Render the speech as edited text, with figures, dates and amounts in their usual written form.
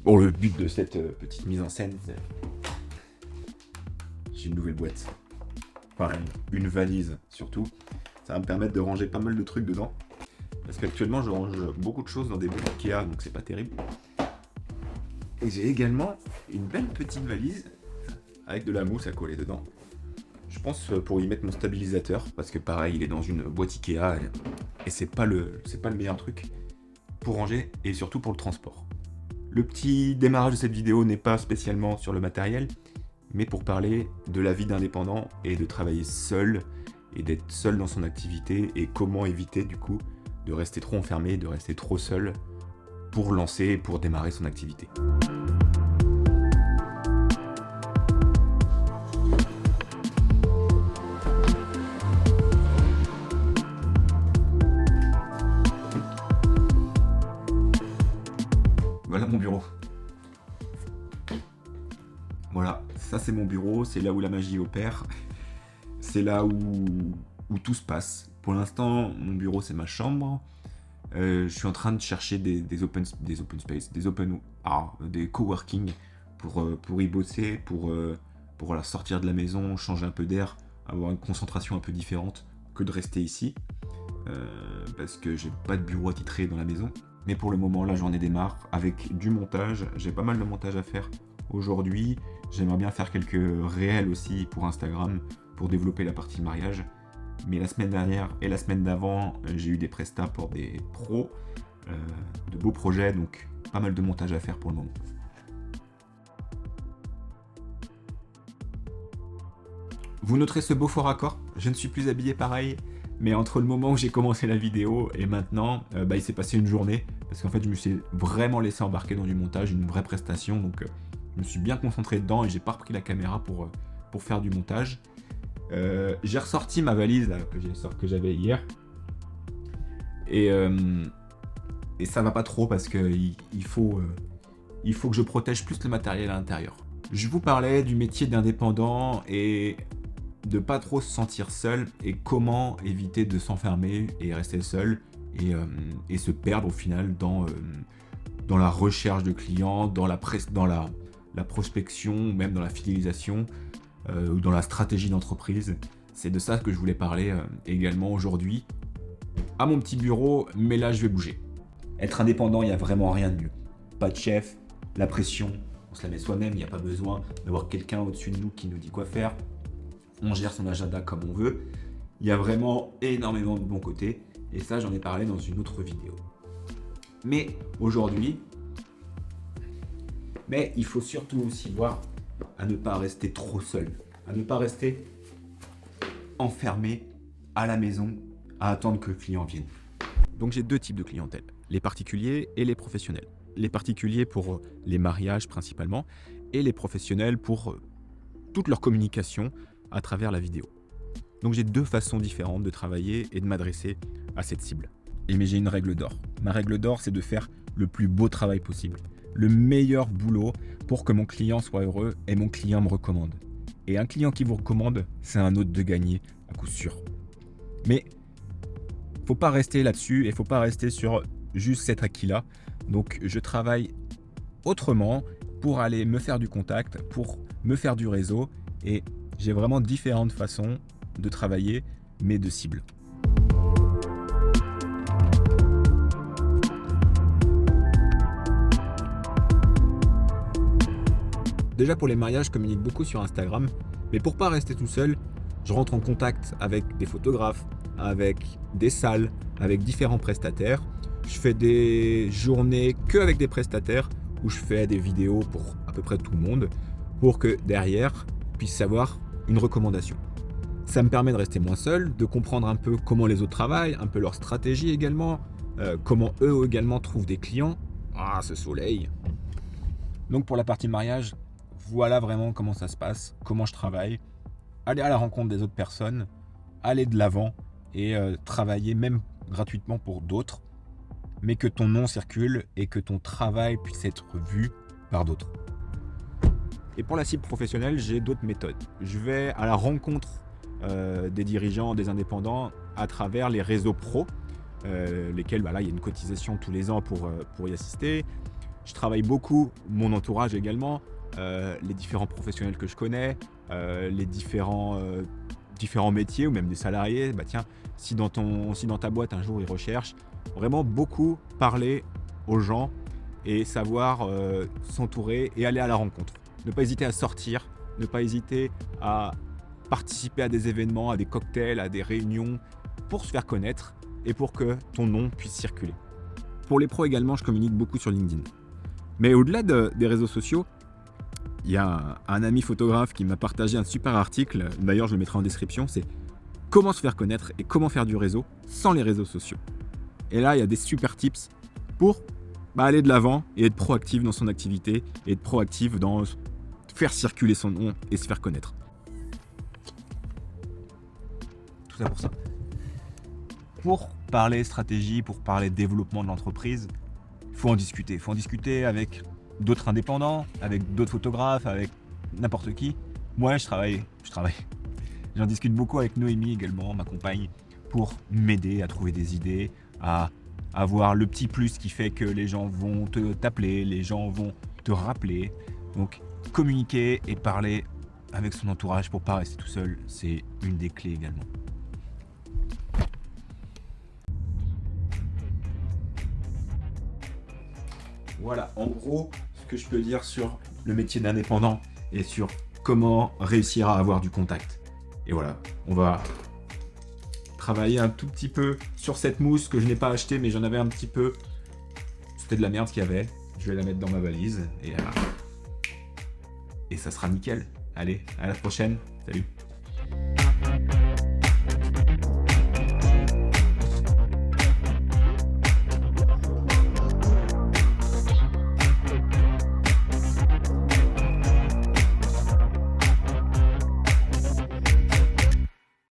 Bon, le but de cette petite mise en scène, c'est... J'ai une nouvelle boîte. Enfin, une valise, surtout. Ça va me permettre de ranger pas mal de trucs dedans. Parce qu'actuellement, je range beaucoup de choses dans des boîtes Ikea, donc c'est pas terrible. Et j'ai également une belle petite valise avec de la mousse à coller dedans. Je pense pour y mettre mon stabilisateur, parce que pareil, il est dans une boîte Ikea et c'est pas le meilleur truc pour ranger et surtout pour le transport. Le petit démarrage de cette vidéo n'est pas spécialement sur le matériel, mais pour parler de la vie d'indépendant et de travailler seul et d'être seul dans son activité et comment éviter du coup de rester trop enfermé, de rester trop seul pour lancer, pour démarrer son activité. Voilà mon bureau. Voilà, ça c'est mon bureau, c'est là où la magie opère. C'est là où tout se passe. Pour l'instant, mon bureau c'est ma chambre. Je suis en train de chercher des open space, des coworking pour y bosser, pour voilà, sortir de la maison, changer un peu d'air, avoir une concentration un peu différente que de rester ici. Parce que j'ai pas de bureau attitré dans la maison. Mais pour le moment, la journée démarre avec du montage. J'ai pas mal de montage à faire aujourd'hui. J'aimerais bien faire quelques réels aussi pour Instagram, pour développer la partie mariage. Mais la semaine dernière et la semaine d'avant, j'ai eu des prestats pour des pros, de beaux projets, donc pas mal de montage à faire pour le moment. Vous noterez ce beau faux raccord, je ne suis plus habillé pareil, mais entre le moment où j'ai commencé la vidéo et maintenant, il s'est passé une journée, parce qu'en fait je me suis vraiment laissé embarquer dans du montage, une vraie prestation, donc je me suis bien concentré dedans et j'ai pas repris la caméra pour faire du montage. J'ai ressorti ma valise là, que j'avais hier et ça va pas trop parce que il faut que je protège plus le matériel à l'intérieur. Je vous parlais du métier d'indépendant et de pas trop se sentir seul et comment éviter de s'enfermer et rester seul et se perdre au final dans la recherche de clients, dans la prospection ou même dans la fidélisation ou dans la stratégie d'entreprise. C'est de ça que je voulais parler également aujourd'hui à mon petit bureau, mais là je vais bouger. Être indépendant, il n'y a vraiment rien de mieux. Pas de chef, la pression, on se la met soi-même, il n'y a pas besoin d'avoir quelqu'un au-dessus de nous qui nous dit quoi faire. On gère son agenda comme on veut. Il y a vraiment énormément de bons côtés et ça j'en ai parlé dans une autre vidéo. Mais aujourd'hui, il faut surtout aussi voir à ne pas rester trop seul, à ne pas rester enfermé à la maison à attendre que le client vienne. Donc j'ai deux types de clientèle, les particuliers et les professionnels. Les particuliers pour les mariages principalement et les professionnels pour toute leur communication à travers la vidéo. Donc j'ai deux façons différentes de travailler et de m'adresser à cette cible. Mais j'ai une règle d'or. Ma règle d'or, c'est de faire le plus beau travail possible, le meilleur boulot pour que mon client soit heureux et mon client me recommande. Et un client qui vous recommande, c'est un autre de gagner à coup sûr. Mais faut pas rester là-dessus et faut pas rester sur juste cet acquis-là. Donc je travaille autrement pour aller me faire du contact, pour me faire du réseau et j'ai vraiment différentes façons de travailler, mais de cible. Déjà pour les mariages, je communique beaucoup sur Instagram, mais pour pas rester tout seul, je rentre en contact avec des photographes, avec des salles, avec différents prestataires. Je fais des journées que avec des prestataires où je fais des vidéos pour à peu près tout le monde pour que derrière puisse avoir une recommandation. Ça me permet de rester moins seul, de comprendre un peu comment les autres travaillent, un peu leur stratégie également, comment eux également trouvent des clients. Ah, ce soleil! Donc pour la partie mariage, voilà vraiment comment ça se passe, comment je travaille. Aller à la rencontre des autres personnes, aller de l'avant et travailler même gratuitement pour d'autres, mais que ton nom circule et que ton travail puisse être vu par d'autres. Et pour la cible professionnelle, j'ai d'autres méthodes. Je vais à la rencontre des dirigeants, des indépendants à travers les réseaux pro, lesquels il y a une cotisation tous les ans pour y assister. Je travaille beaucoup mon entourage également, les différents professionnels que je connais, les différents métiers ou même des salariés. Bah tiens, si dans ta boîte un jour ils recherchent, vraiment beaucoup parler aux gens et savoir s'entourer et aller à la rencontre. Ne pas hésiter à sortir, ne pas hésiter à participer à des événements, à des cocktails, à des réunions pour se faire connaître et pour que ton nom puisse circuler. Pour les pros également, je communique beaucoup sur LinkedIn. Mais au-delà des réseaux sociaux, il y a un ami photographe qui m'a partagé un super article, d'ailleurs je le mettrai en description, c'est comment se faire connaître et comment faire du réseau sans les réseaux sociaux. Et là, il y a des super tips pour aller de l'avant et être proactif dans son activité et être proactif dans faire circuler son nom et se faire connaître. Tout ça pour ça. Pour parler stratégie, pour parler développement de l'entreprise, il faut en discuter. Il faut en discuter avec d'autres indépendants, avec d'autres photographes, avec n'importe qui. Moi, je travaille. J'en discute beaucoup avec Noémie également, ma compagne, pour m'aider à trouver des idées, à avoir le petit plus qui fait que les gens vont t'appeler, les gens vont te rappeler. Donc, communiquer et parler avec son entourage pour ne pas rester tout seul, c'est une des clés également. Voilà, en gros, ce que je peux dire sur le métier d'indépendant et sur comment réussir à avoir du contact. Et voilà, on va travailler un tout petit peu sur cette mousse que je n'ai pas achetée, mais j'en avais un petit peu. C'était de la merde qu'il y avait. Je vais la mettre dans ma valise et ça sera nickel. Allez, à la prochaine. Salut.